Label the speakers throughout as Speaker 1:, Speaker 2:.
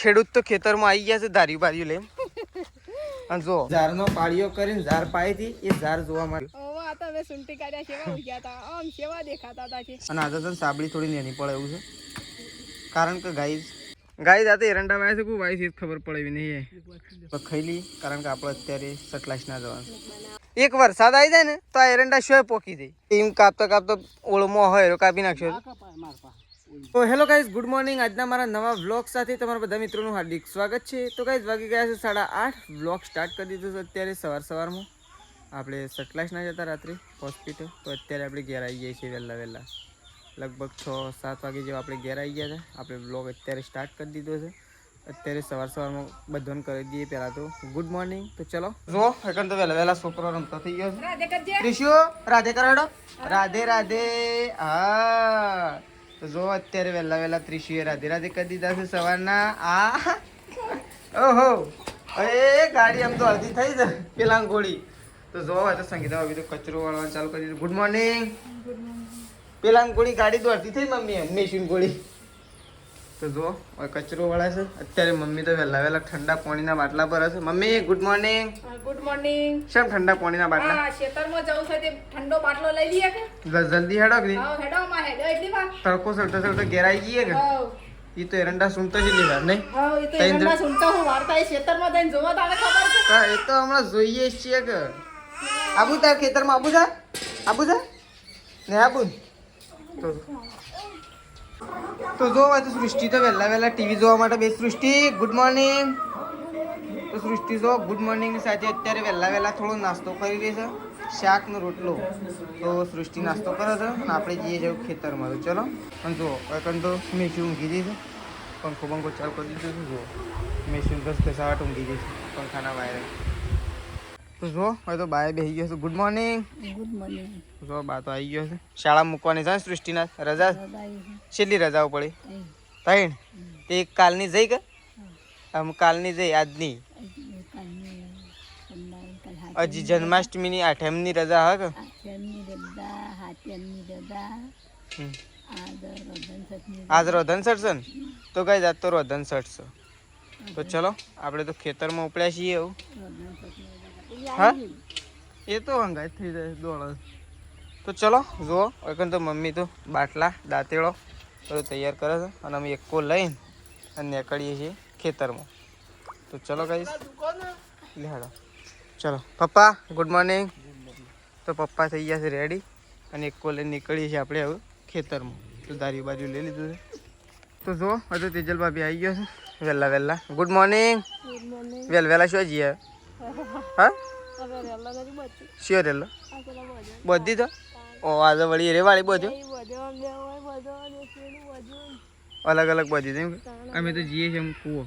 Speaker 1: ખેડૂત તો ખેતરમાં આવી ગયા છે ધાર્યું બાર્યું લઈને અને જો ઝાડનો પાળીઓ કરીને ઝાડ પાઈથી એ ઝાડ જોવા મળ્યું
Speaker 2: આ તો મે સુંટી કાઢ્યા કેવા ઉગ્યા હતા આમ કેવા દેખાતા હતા છે
Speaker 1: અને આજે તો સાબડી થોડી નેની પડે એવું છે કારણ કે ગાઈઝ આ તો એરંડા વાય છે કોઈ વાય છે ખબર પડે એવી નહીં ખાઈ કારણ કે આપણે અત્યારે સટલાશ ના જવાનું એક વરસાદ આવી જાય ને તો આ એરંડા શોય પોકી જાય એમ કાપતા ઓળમો હોય એ કાપી નાખ્યો તો હેલો ગાઈઝ ગુડ મોર્નિંગ આજના મારા નવા વ્લોગ સાથે તમારા બધા મિત્રોનું હાર્દિક સ્વાગત છે તો ગાઈઝ વાગી ગયા છે 8:30 વ્લોગ સ્ટાર્ટ કરી દીધું છે અત્યારે સવારમાં આપણે સટલાશ ના જતા રાત્રે હોસ્પિટલ તો અત્યારે આપણે ઘેર આવી જઈએ છીએ વહેલા લગભગ 6-7 વાગે જેવા આપણે ઘેર આવી ગયા છે આપણે વ્લોગ અત્યારે સ્ટાર્ટ કરી દીધો છે અત્યારે સવારમાં બધાને કરી દઈએ પહેલાં તો ગુડ મોર્નિંગ તો ચલો જો એકન તો વહેલા છોકરો રમતો થઈ ગયો છે ત્રિશુ રાધે કરાડો રાધે રાધે હા તો જો અત્યારે વહેલા ત્રિશુએ રાધે રાધે કરી દીધા છે સવારના ઓહો એ ગાડી આમ તો અડધી થઈ છે પેલા ગોળી તો જો તો સંગીતા ભાભી તો કચરો વાળવાનું ચાલુ કરી દીધું ગુડ મોર્નિંગ પેલા ગોળી ગાડી તો અડધી થઈ મમ્મી મેશીન ગોળી તો જો કચરો વાળા છે અત્યારે મમ્મી તો વહેલા ઠંડા પાણીના બાટલા પર હશે મમ્મી ગુડ મોર્નિંગ શેમ ઠંડા પાણીના બાટલા
Speaker 2: ખેતરમાં જવું છે તે ઠંડો બાટલો લઈ લઈએ કે
Speaker 1: જલ્દી હેડો કે
Speaker 2: હેડો માં હેડો એટલી વાર
Speaker 1: તડકો સળતો ઘેર આવી ગઈએ કે ઈ તો એરંડા સુનતો જ લીધા નહીં
Speaker 2: એ તો એરંડા સુનતો હું વાર્તા એ ખેતરમાં જઈને જોવા તારે ખબર છે
Speaker 1: હા એ તો હમણાં જોઈએ છીએ કે આબુ તાર ખેતરમાં આબુ જા ને આબુ તો જો તો સૃષ્ટિ તો વહેલા ટીવી જોવા માટે બે સૃષ્ટિ ગુડ મોર્નિંગ તો સૃષ્ટિ જો ગુડ મોર્નિંગની સાથે અત્યારે વહેલા થોડો નાસ્તો કરી રહી છે શાકનો રોટલો તો સૃષ્ટિ નાસ્તો કરે છે અને આપણે જઈએ જવું ખેતરમાં તો ચલો અને જો એકન તો મેસી ઊંઘી જઈ છે પંખો ચાલુ કરી દીધો છે જો મેસી ઘસઘસાટ ઊંઘી જઈ છે પંખાના વાયરે તો જો હવે તો બાય બેસી ગયો છે ગુડ મોર્નિંગ જો બા તો આવી ગયો છે શાળા મૂકવાની છે સૃષ્ટિના રજા છેલ્લી રજાઓ પડી ત્રણ તે એક કાલની જઈ કે આમ કાલની જઈ આજની હજી જન્માષ્ટમીની 8મની રજા હા કે આજ રોધન સટ છે ને તો કઈ જાત તો રોધન સટ છે તો ચલો આપણે તો ખેતરમાં ઉપડ્યા છીએ એવું હા એ તો હંગાઈ થઈ જાય દોડ તો ચલો જુઓ એકન તો મમ્મી તો બાટલા દાંતેડો બધું તૈયાર કરે છે અને અમે એકો લઈને અને નીકળીએ છીએ ખેતરમાં તો ચલો ગાઈસ લેહાડો ચલો પપ્પા ગુડ મોર્નિંગ તો પપ્પા થઈ ગયા છે રેડી અને એકો લઈને નીકળીએ છીએ આપણે હવે ખેતરમાં તો દારી બાજુ લઈ લીધું છે તો જુઓ હજુ તેજલ ભાભી આવી ગયો છે વહેલા ગુડ મોર્નિંગ વહેલા શું જઈએ હા શ્યોર રેલો બધી તો ઓ આજે વળી રે વાળી બધું અલગ બધી તેમ અમે તો જઈએ છીએ કૂવો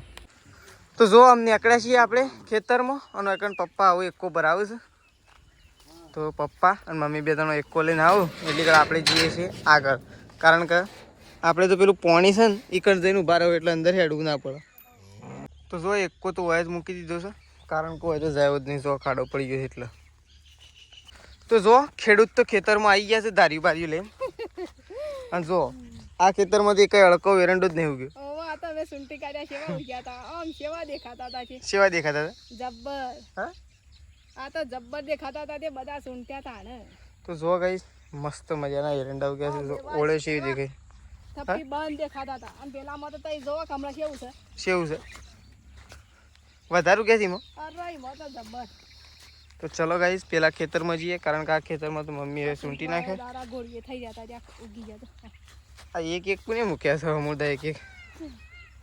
Speaker 1: તો જો અમને નીકળ્યા છીએ આપણે ખેતરમાં અને એકન પપ્પા આવું એકો ભરાવું છે તો પપ્પા અને મમ્મી બે ત્રણ એકો લઈને આવું એટલે કે આપણે જઈએ છીએ આગળ કારણ કે આપણે તો પેલું પાણી છે ને એ કણ જઈને ઊભા રહો એટલે અંદર હેડવું ના પડે તો જો એકો તો હોય જ મૂકી દીધો છે કારણ કે હોય તો જાય જ નહીં જો ખાડો પડી ગયો એટલે તો જો ખેડૂત તો ખેતરમાં આવી ગયા છે ધાર્યું બાર્યું લઈને અને જો આ ખેતરમાંથી કઈ અડકો એરંડો જ નહીં ઉગ્યો
Speaker 2: આ તો મે સુંટી કાઢ્યા કેવા ઉગ્યા હતા આમ કેવા દેખાતા હતા છે
Speaker 1: સેવા દેખાતા હતા
Speaker 2: જબ્બર
Speaker 1: હા
Speaker 2: આ તો જબ્બર દેખાતા હતા તે બધા સુંટ્યા હતા ને તો
Speaker 1: જો ગાઈસ મસ્ત મજાના એરંડા ઉગ્યા છે ઓળે છે દેખાય
Speaker 2: થપ્પી બંધ દેખાતા હતા અને પેલામાં તો તઈ જોવા કમળા કેવું છે
Speaker 1: વધારું કે છે
Speaker 2: અરે મો તો જબ્બર
Speaker 1: તો ચલો ગાઈસ પેલા ખેતરમાં જઈએ કારણ કે આ ખેતરમાં તો મમ્મી હવે સૂંટી નાખે
Speaker 2: દારા ગોળીએ થઈ જતા ત્યાં ઉગી જતા
Speaker 1: આ એક કોને મૂક્યા છે મોટા એક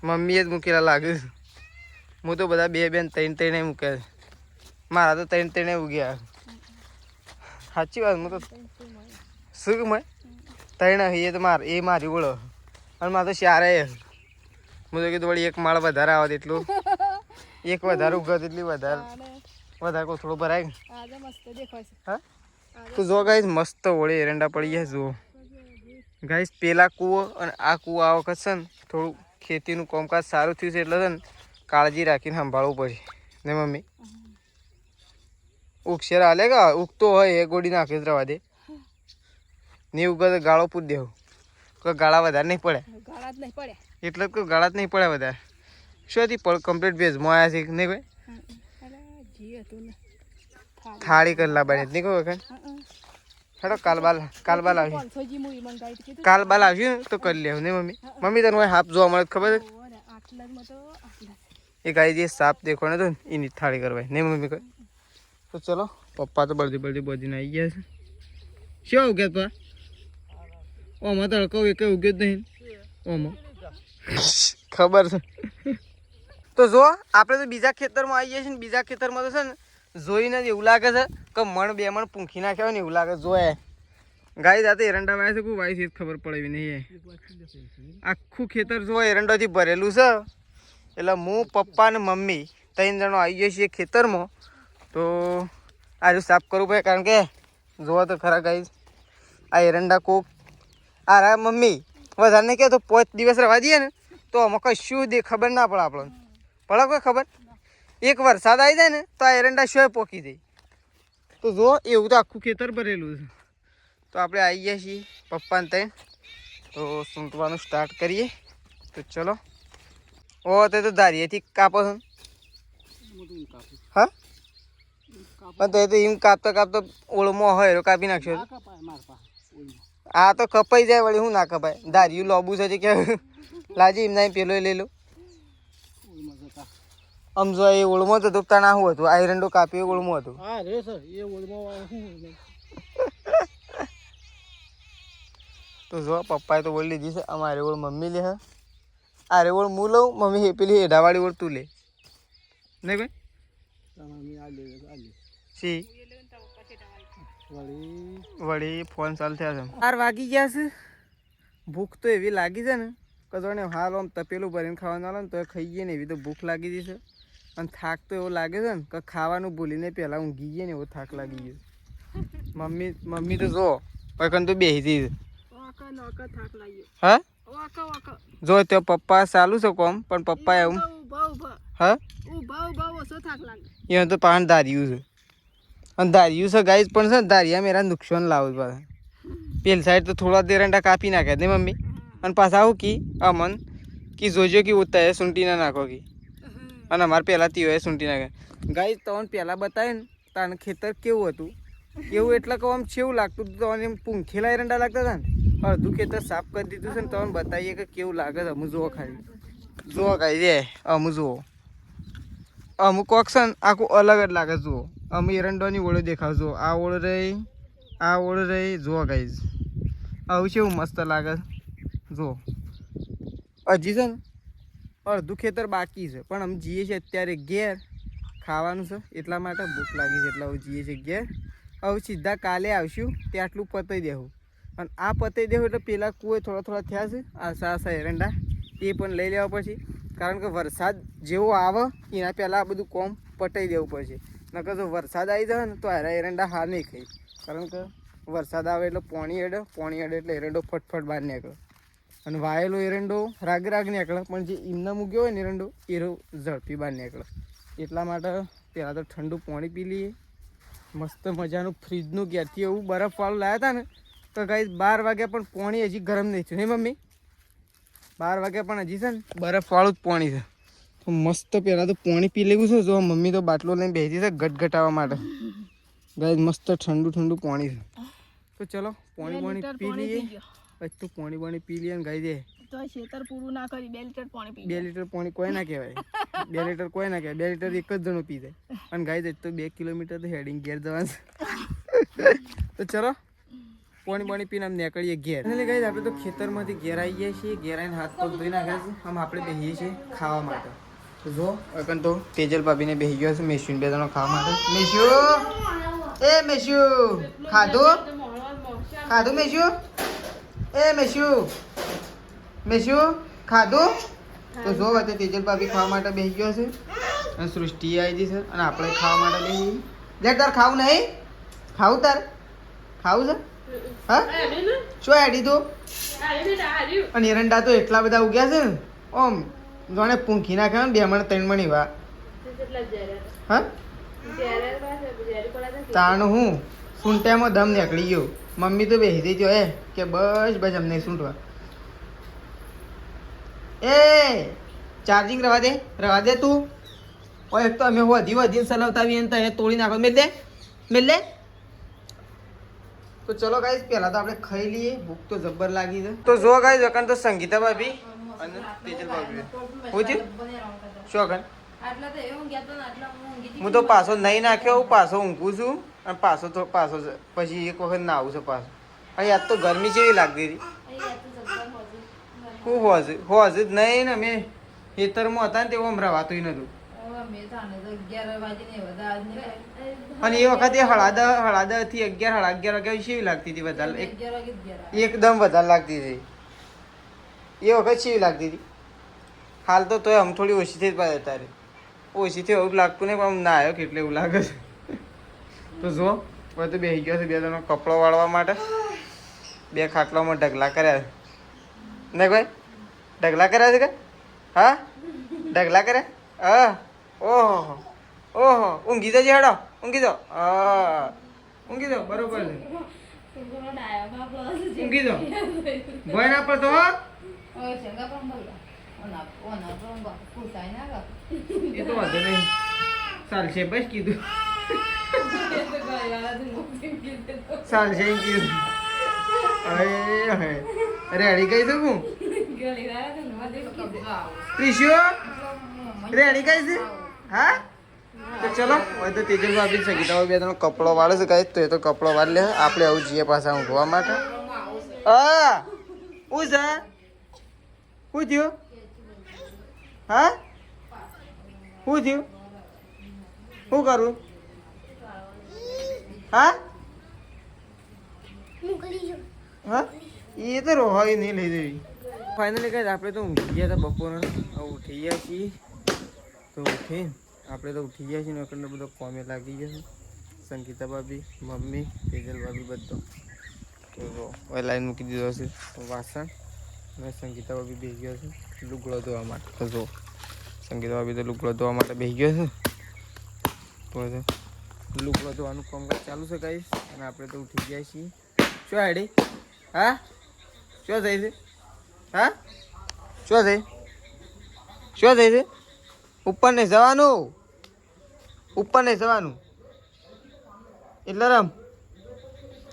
Speaker 1: મમ્મીએ જ મૂકેલા લાગે છે હું તો બધા બે ત્રણ મૂક્યા છે મારા તો ત્રણ ઉગ્યા સાચી વાત હું તો શું મેં ત્રણ એ તો એ મારી ઓળો અને મારે તો ચારે હું તો કીધું વળી એક માળ વધારે આવે એટલું એક વધારે ઉગત એટલી વધારે કોઈ થોડું ભરાય હા તો જો ગાઈસ મસ્ત ઓળે એરંડા પડી ગયા જુઓ ગાઈસ પેલા કૂવો અને આ કૂવો આ વખત છે ને થોડું ખેતીનું કામકાજ સારું થયું છે એટલે છે ને કાળજી રાખીને સંભાળવું પડે ને મમ્મી ઉગશેર હાલે કે ઉગતો હોય એ ગોળી નાખી જ રવા દે નહીં ઉગા તો ગાળો પૂરી દેવું કોઈ ગાળા વધારે નહીં પડે એટલે જ કોઈ ગાળા જ નહીં પડે વધારે શોથી પણ કમ્પ્લીટ વેજમાં આવ્યા છે નહીં ભાઈ
Speaker 2: અરે જી હતું ને
Speaker 1: થાળી કરેલા બને નહીં કહો વખત હેડો કાલ બાલ આવશે
Speaker 2: 500 જી મુઈ મંગાવી કીધું
Speaker 1: કાલ બાલ આવશે ને તો કરી લેવું નહીં મમ્મી મમ્મી તને હોય હાફ જોવા મળે તો ખબર છે
Speaker 2: ઓરે આટલા માં તો આટલા
Speaker 1: એ ગાય જે સાપ દેખો ને તો એની થાળી કરવાય નહીં મમ્મી કહે તો ચલો પપ્પા તો બળદી બધીને આવી ગયા છે શું ઉગ્યા પા ઓમાં તડકો એક ઉગ્યો જ નહીં ઓમાં ખબર છે તો જો આપણે તો બીજા ખેતરમાં આવી ગયા છીએ ને બીજા ખેતરમાં તો છે ને જોઈને જ એવું લાગે છે કે મણ બે મણ પૂંખી નાખ્યા હોય ને એવું લાગે જોયે ગાય જાતે એરંડા વાય છે કોઈ વાય છે ખબર પડે એવી નહીં આખું ખેતર જો એરંડાથી ભરેલું છે એટલે હું પપ્પા ને મમ્મી 3 જણો આવી ગયા છીએ ખેતરમાં તો આજે સાફ કરવું પડે કારણ કે જોવા તો ખરા ગાય આ એરંડા કોક આ રા મમ્મી વધારે નહીં કહે તો 5 દિવસ રહેવા દઈએ ને તો આમાં કશું ખબર ના પડે આપણને પડે કોઈ ખબર એક વરસાદ આવી જાય ને તો આ એરંડા શું પોકી જાય તો જો એવું તો આખું ખેતર ભરેલું છે તો આપણે આવી ગયા છીએ પપ્પાને ત્યાં તો સૂંટવાનું સ્ટાર્ટ કરીએ તો ચલો ઓ તે તો ધારીએથી કાપો છો હા પણ તો એ તો એમ કાપતા ઓળમો હોય તો કાપી નાખશો આ તો કપાઈ જાય વળી હું ના કપાય ધાર્યું લોબુ છે કે લાજી એમના પેલો લઈ લો આમ જો એ ઓળમો તો દુખતા ના શું હતું આ એરંડો કાપી ઓળમો હતું તો જો પપ્પાએ તો ઓળ લીધી છે અમારે ઓળ મમ્મી લે હા અરે ઓળ હું લઉં મમ્મી પેલી હેડાવાળી ઓળ તું લે નહીં ભાઈ સી વળી ફોન ચાલુ થયા છે 4 વાગી ગયા છે ભૂખ તો એવી લાગી છે ને કદોને હાલ આમ તપેલું ભરીને ખાવાનું આવે ને તો ખાઈએ ને એવી તો ભૂખ લાગી ગઈ છે અને થાક તો એવો લાગે છે ને કે ખાવાનું ભૂલીને પહેલાં ઊંઘી ગઈએ ને એવો થાક લાગી ગયો મમ્મી તો જો વખત તો બેસી હતી હા જો તો પપ્પા ચાલુ છે કોમ પણ પપ્પા એવું હા એ તો પાન ધાર્યું છે અને ધાર્યું છે ગાઈસ પણ છે ધારિયા મેરા નુકસાન લાવું પાછા પેલી સાઈડ તો થોડા દેરંડા કાપી નાખ્યા ને મમ્મી અને પાછા આવું કી અમન કી જોજો કે ઉતા એ સૂંટી ના નાખો કી અને અમારે પહેલાં તીઓ એ સૂંટી નાખ્યા ગાઈસ તમને પહેલાં બતાવે ને તાને ખેતર કેવું હતું એવું એટલે કહું આમ કેવું લાગતું હતું તમને એમ પૂંખેલા એરંડા લાગતા હતા ને અડધું ખેતર સાફ કરી દીધું છે ને તમને બતાવીએ કે કેવું લાગે છે અમુક જુઓ ખાલી જુઓ કાંઈ રે અમુક જુઓ અમુક ઓક્શન આખું અલગ જ લાગે જુઓ અમુક એરંડોની ઓળો દેખાવજો આ ઓળ રહી જુઓ ગાઈઝ આવું છે એવું મસ્ત લાગે જુઓ હજી છે ને અડધું ખેતર બાકી છે પણ અમે જઈએ છીએ અત્યારે ઘેર ખાવાનું છે એટલા માટે ભૂખ લાગી છે એટલે હવે જઈએ છીએ ઘેર હવે સીધા કાલે આવશું તે આટલું પતાવી દેવું અને આ પતાવી દેવું એટલે પેલા કુએ થોડા થયા છે આસા એરંડા એ પણ લઈ લેવા પછી કારણ કે વરસાદ જેવો આવે એના પહેલાં આ બધું કોમ પટાઈ દેવું પડશે નકર જો વરસાદ આવી જાય ને તો હારા એરંડા હાર નહીં ખાઈ કારણ કે વરસાદ આવે એટલે પોણી અડે એટલે એરંડો ફટફટ બહાર નીકળે અને વાયેલો એરંડો રાગ નીકળે પણ જે એમના મૂક્યો હોય ને એરંડો એ ઝડપી બહાર નીકળે એટલા માટે પહેલાં તો ઠંડુ પાણી પી લઈએ મસ્ત મજાનું ફ્રીજનું ઘેરથી એવું બરફવાળું લાવ્યા હતા ને તો ગાઈસ 12 વાગ્યા પણ પાણી હજી ગરમ નહીં થયું નહીં મમ્મી 12 વાગ્યા પણ હજી છે ને બરફવાળું જ પાણી છે તો મસ્ત પહેલાં તો પાણી પી લેવું છે જો મમ્મી તો બાટલો લઈને બેસી છે ગટગટાવવા માટે ગાઈસ મસ્ત ઠંડુ પાણી છે તો ચલો પાણી પી લઈએ પછી તો પાણી પી લઈએ ને ગાઈ દે
Speaker 2: તો ખેતર પૂરું ના કરી 2 લીટર પાણી પી
Speaker 1: 2 લીટર પાણી કોઈ ના કહેવાય 2 લીટર કોઈ ના કહેવાય 2 લીટર એક જ જણો પી જાય અને ગાઈ દે તો 2 કિલોમીટર તો હેડિંગ ઘેર જવાનું તો ચલો પાણી પીને આમ નીકળીએ ઘેર એટલે ગાઈ આપણે તો ખેતરમાંથી ઘેર આવી ગયા છીએ ઘેર આવીને હાથ પગ ધોઈ નાખ્યા છે આમ આપણે બેસીએ છીએ ખાવા માટે તો જો અકન તો તેજલ ભાભીને બેસી ગયો છે મેસ્યુને 2 જણો ખાવા માટે મેસ્યુ ખાધું મેસ્યુ ખાધું તો જો વચ્ચે તેજલ ભાભી ખાવા માટે બેસી ગયો છે અને સૃષ્ટિ આવી ગઈ છે અને આપણે ખાવા માટે બેસી લે તાર ખાવું નહીં ખાવું છે હા શું એડી તું અને એરંડા તો એટલા બધા ઉગ્યા છે ને ઓમ જોણે પૂંખી નાખ્યા ને 2 મણ 3 મણ એવા હા તાણ હું સૂંટામાં દમ નીકળી ગયો મમ્મી તો બેસી દેજો કે બસ અમને સૂંટવા ચાર્જિંગ રવા દે તું ઓય એક તો અમે વધી ચલાવતા આવીએ ને તો તોડી નાખો મેલ દે તો ચલો ગાઈસ પહેલા તો આપણે ખાઈ લઈએ ભૂખ તો જબ્બર લાગી છે તો જો ગાઈસ અકન તો સંગીતા ભાભી અને તેજલ ભાભી હું છે શું અકન હું તો પાછો નહીં નાખ્યો હું પાછો ઊંઘું છું અને પાછો પછી એક વખત નાવું છે પાછો અહીં આજ તો ગરમી જેવી લાગતી હતી હું હોજ જ નહીં ને અમે ખેતરમાં હતા ને તેવું આમ રવાતું નતું અને એ વખતે હળાદ થી 11 સાડા 11 વાગ્યા કેવી લાગતી હતી વધારે એકદમ વધારે લાગતી હતી એ વખત કેવી લાગતી હતી હાલ તો તોય આમ થોડી ઓછી થઈ પાડે તારે ઓછી થઈ એવું લાગતું નહીં પણ આમ ના આવ્યો એટલે એવું લાગે છે તો જો બધું બેસી ગયો છે બે જણો કપડો વાળવા માટે બે ખાટલામાં ઢગલા કર્યા ને ભાઈ ઢગલા કર્યા છે કે હા ઢગલા કર્યા હા ઓહો ઊંઘી જજે હેડો ઊંઘી દો ઊંઘી દો બરોબર છે ઊંઘી દો ભય ના પડતો એ તો વાંધો નહીં ચાલશે બસ કીધું ચાલશે એમ કીધું રેડી કઈ શકું ત્રીસ્યો રેડી કઈ છે હા તો ચલો હવે તો તેજલ ભાભી સંગીતા બે ત્રણ કપડો વાળે છે કઈ તો એ તો કપડો વાળ લે આપણે આવું જઈએ પાછા ઊંઘવા માટે હા હું છે શું થયું હા શું થયું શું કરું હા હા એ તો રોહાઈ નહીં લઈ દેવી ફાઇનલી કઈ આપણે તો ઊંઘી ગયા હતા બપોરે ઉઠી ગયા છીએ તો ઉઠીને આપણે તો ઉઠી ગયા છીએ ને એટલે બધો કોમે લાગી ગયા છે સંગીતા ભાભી મમ્મી તેજલ ભાભી બધો તો હવે લાઈન મૂકી દીધો છે વાસણ અને સંગીતા ભાભી બેસી ગયો છે લુગડો ધોવા માટે તો જો સંગીતા ભાભી તો લુગડો ધોવા માટે બેસી ગયો છે તો લુગડો ધોવાનું કામકાજ ચાલુ છે ગાઈસ અને આપણે તો ઉઠી ગયા છીએ શું આડી હા શું થઈ છે હા શું થઈ છે ઉપર નહીં જવાનું એટલે રમ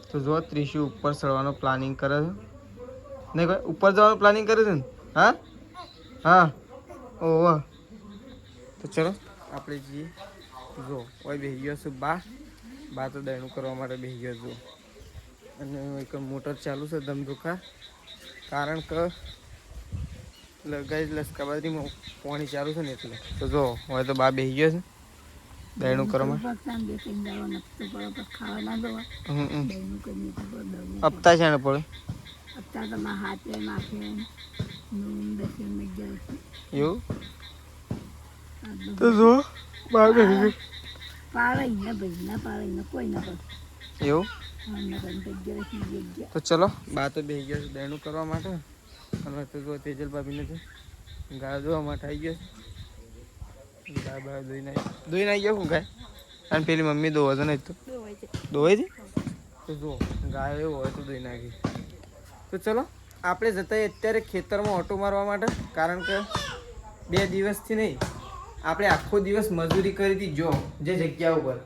Speaker 1: તો જો ત્રીસી ઉપર ચડવાનું પ્લાનિંગ કરે છે નહીં ભાઈ ઉપર જવાનું પ્લાનિંગ કરે છે ને હા ઓહ તો ચલો આપણે જઈએ જો ઓય બેસી ગયો છું બા તો દયણું કરવા માટે બેસી ગયો છું અને એક મોટર ચાલુ છે ધમધુખા કારણ કે ગાઈસ લસકાબાદરીમાં પાણી ચાલુ છે ને એટલે તો જો હવે તો બા બેસી ગયો છે દયણું કરવા હપ્તા છે ને પડે એવું તો જો બા બેસી ગયો એવું તો ચલો બા તો બેસી ગયો છે દયણું કરવા માટે અને તો જો તેજલ ભાભીને તો ગાય ધોવા માટે આવી ગયો છે ગાય બાય ધોઈને આવી ગયો હું ગાય અને પેલી મમ્મી ધોવા તો નહીં તો ધોવાય છે તો જો ગાય એવું હોય તો ધોઈ નાખી તો ચલો આપણે જતા અત્યારે ખેતરમાં ઓટો મારવા માટે કારણ કે 2 દિવસથી નહીં આપણે આખો દિવસ મજૂરી કરી હતી જો જે જગ્યા ઉપર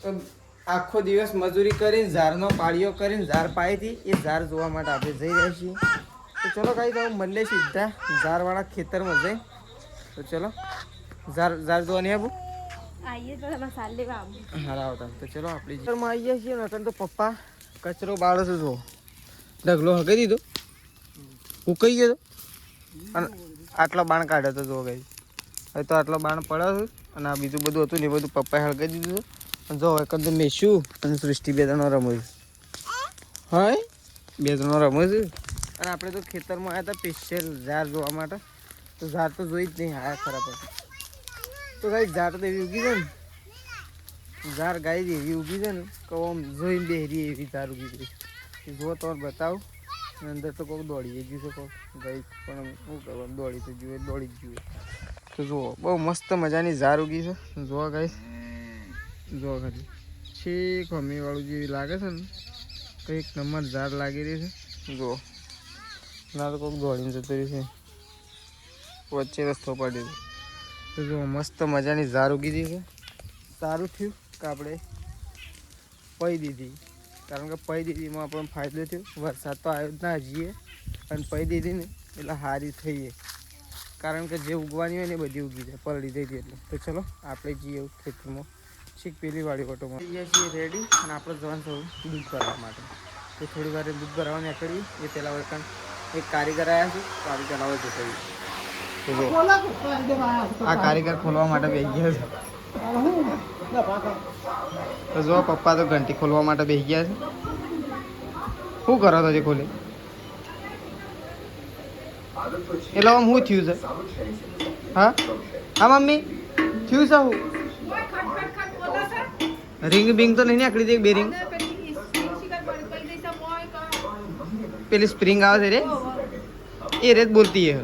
Speaker 1: તો આખો દિવસ મજૂરી કરીને ઝારનો પાળીઓ કરીને ઝાર પાઈ હતી એ ઝાર જોવા માટે આપણે જઈ રહ્યા છીએ તો ચલો કાંઈ તો મળીએ સીધા ઝારવાળા ખેતરમાં જઈ તો ચલો ઝાર જોવા નહીં આવું હારા આવતા તો ચલો આપણે ખેતરમાં આવીએ છીએ ને તો પપ્પા કચરો બાળો છે જો ઢગલો હકી દીધો ઉકાઈ ગયો અને આટલો બાણ કાઢ્યો હતો જો ગઈ હવે તો આટલો બાણ પડ્યો છે અને આ બીજું બધું હતું ને એ બધું પપ્પાએ હળગાઈ દીધું જો એકદમ મેશું અને સૃષ્ટિ 2 જણો રમે છે હા 2 જણો રમે છે અને આપણે તો ખેતરમાં આવ્યા હતા સ્પેશિયલ ઝાર જોવા માટે તો ઝાર તો જોઈ જ નહીં હા ખરાબ તો ગાઈ ઝાર તો એવી ઉગી છે ને ઝાર ગાય એવી ઉગી છે ને કે આમ જોઈને બેહરી એવી ઝાર ઉગી છે જો તો બતાવું અંદર તો કોઈક દોડી ગયું છે કોઈક ગઈ પણ શું કરવાનું દોડી તો જુએ દોડી જ જુએ તો જુઓ બહુ મસ્ત મજાની ઝાર ઉગી છે જોવા ગાઈ જો ખાલી છેક હમીવાળું જેવી લાગે છે ને કંઈક નંબર ઝાડ લાગી રહી છે જો ના તો કોઈક દોડીને જતો રહી છે વચ્ચે રસ્તો પડી તો જો મસ્ત મજાની ઝાર ઉગી છે. સારું થયું કે આપણે પઈ દીધી, કારણ કે પઈ દીધીમાં આપણને ફાયદો થયો. વરસાદ તો આવ્યો જ ના હજીએ, અને પઈ દીધી ને એટલે સારી થઈએ, કારણ કે જે ઉગવાની હોય ને એ બધી ઉગી જાય, પલળી થઈ હતી એટલે. તો ચલો આપણે જઈએ ખેતરમાં છીક પેલી વાળી ઓટોમાં જઈએ છીએ રેડી, અને આપણે જવાનું થયું દૂધ ભરવા માટે. તો થોડી વાર દૂધ ભરવા નીકળીએ એ પહેલાં વળકણ એક કારીગર આવ્યા છે, કારીગર આવે છે કઈ. તો જો આ કારીગર ખોલવા માટે બેસી ગયા છે. તો જો પપ્પા તો ઘંટી ખોલવા માટે બેસી ગયા છે. શું કરો તો જે ખોલે એટલે આમ શું થયું છે? હા હા મમ્મી થયું છે હું? રિંગ બિંગ તો નહીં નીકળી દે? બે રિંગ પેલી સ્પ્રિંગ આવે છે રે, એ રેત બોલતી હે.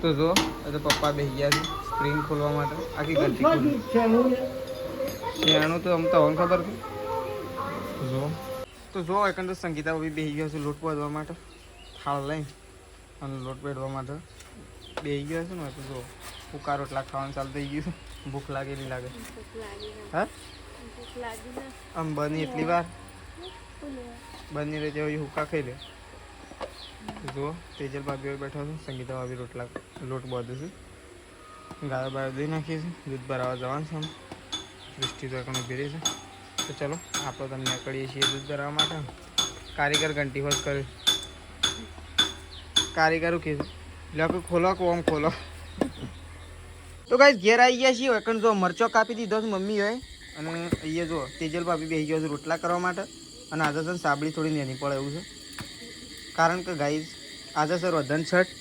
Speaker 1: તો જો તો પપ્પા બેસી ગયા છે સ્પ્રિંગ ખોલવા માટે. આખી ઘંટી ખોલી શિયાળું તો આમ તો હવે ખબર છે. જો તો જો એકંદર તો સંગીતા બી બેસી ગયો છે લોટ બાંધવા માટે. થાળ લઈને અને લોટ બેડવા માટે બેસી ગયો છે ને. તો જો ફૂકા રોટલા ખાવાનું ચાલુ થઈ ગયું. ભૂખ લાગે નહીં લાગે? હા આમ બની એટલી વાર બની રહે તેવી હુક્કા ખાઈ લે. જો તેજલ ભાભી બેઠા છે, સંગીતા ભાભી રોટલા લોટ બાંધે છે. ગાયો બાયો દઈ નાખીએ છીએ, દૂધ ભરાવા જવાનું છે. આમ દૃષ્ટિ તો એકણ ઉભી રહી છે. તો ચલો આપણે તમને નીકળીએ છીએ દૂધ ભરાવા માટે. કારીગર ઘંટી હોશ કરે, કારીગરો કે લોકો ખોલો કો આમ ખોલો. તો ગાઈસ ઘેર આવી ગયા છીએ. એકણ જો મરચો કાપી દીધો છે મમ્મી હોય, અને અહીંયા જો તેજલ ભાભી બેસી ગયો છે રોટલા કરવા માટે. અને આજે છે સાબળી થોડી નેની પડે એવું છે, કારણ કે ગાઈસ આજે સર વધન છઠ,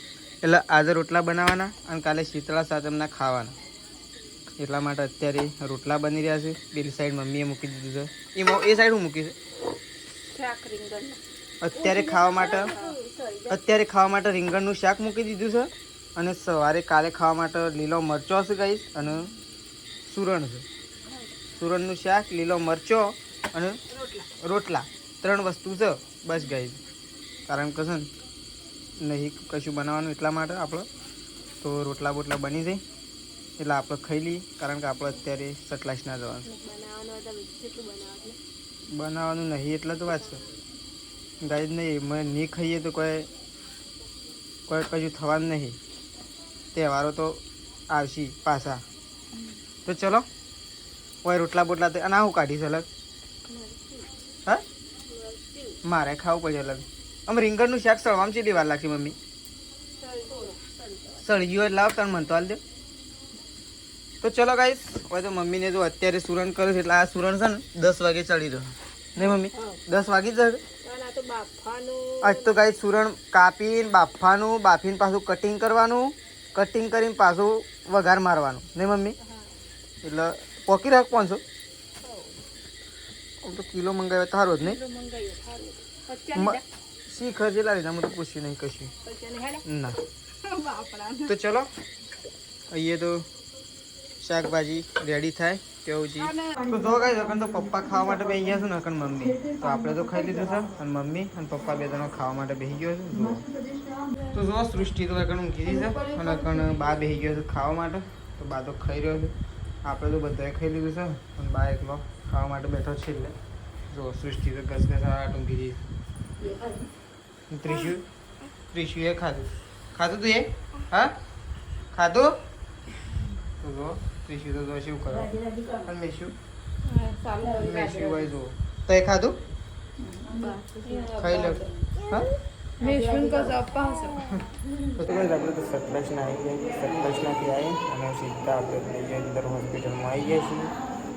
Speaker 1: એટલે આજે રોટલા બનાવવાના અને કાલે શીતળા સાતમના ખાવાના. એટલા માટે અત્યારે રોટલા બની રહ્યા છે. પેલી સાઈડ મમ્મીએ મૂકી દીધું છે. એ સાઈડ હું મૂકી છે અત્યારે ખાવા માટે રીંગણનું શાક મૂકી દીધું છે. અને સવારે કાલે ખાવા માટે લીલો મરચો હશે ગાઈસ, અને સુરણ છે. સુરણનું શાક, લીલો મરચો અને રોટલા, 3 વસ્તુ છે બસ ગાઈસ. કારણ કે છે ને નહીં કશું બનાવવાનું, એટલા માટે આપણે તો રોટલા બોટલા બની જાય એટલે આપણે ખાઈ લઈએ. કારણ કે આપણે અત્યારે સટલાઈસ ના જવાનું, બનાવવાનું નહીં એટલે તો વાત છે ગાઈસ. નહીં નહીં ખાઈએ તો કોઈ કશું થવાનું નહીં. તહેવારો તો આવશે પાછા. તો ચલો કોઈ રોટલા બોટલા તો અને હું કાઢીશ અલગ. હા મારે ખાવું પડે અલગ. આમ રીંગણનું શાક સળવામાં કેટલી વાર લાગશે મમ્મી? સળી ગયું લાવ તાર મન તો હાલ દે. તો ચલો ગાઈસ, હવે તો મમ્મીને જો અત્યારે સુરણ કરે છે એટલે આ સુરણ છે ને 10 વાગે ચડી રહ્યો નહીં મમ્મી? 10 વાગી જ આજ તો ગાઈસ સુરણ કાપીને બાફીને પાછું કટિંગ કરવાનું, કટિંગ કરીને પાછું વઘાર મારવાનું નહીં મમ્મી? એટલે પોકી રાખ 500. આમ તો કિલો મંગાવ્યા તો સારું જ નહીં? શી ખર્ચ એટલા લીધા? હું તો પૂછ્યું નહીં કશું ના. તો ચલો અહીંયા તો શાકભાજી રેડી થાય તેવું જી. તો જો ગાઈસ અકન તો પપ્પા ખાવા માટે બેસી ગયા છે ને અકન મમ્મી. તો આપણે તો ખાઈ લીધું છે, અને મમ્મી અને પપ્પા 2 જણા ખાવા માટે બેસી ગયો છે. તો જો સૃષ્ટિ તો અકન ઊંઘી છે, અને અકન બા બેસી ગયો છે ખાવા માટે. તો બા તો ખાઈ રહ્યો છે. આપણે તો બધાએ ખાઈ લીધું છે, અને બા એકલો ખાવા માટે બેઠો છે. એટલે જો સૃષ્ટિ તો ઘસઘસાટ ઊંઘી જઈ. ત્રિશુએ ખાધું તું એ? હા ખાધું? તો જો ત્રિશુ તો જો શું કરો. અને મેશું ભાઈ જો તો એ ખાધું ખાઈ લો. હા તો આપણે તો સતલજના આવી ગયા, સતલજનાથી આવી અને સીધા આપણે અંદર હોસ્પિટલમાં આવી ગયા છીએ.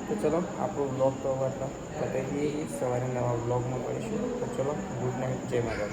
Speaker 1: તો ચલો આપણો બ્લોગ તો બતાવીએ, સવારે નવા બ્લોગમાં મળીશું. તો ચલો ગુડ નાઇટ, જય માતા.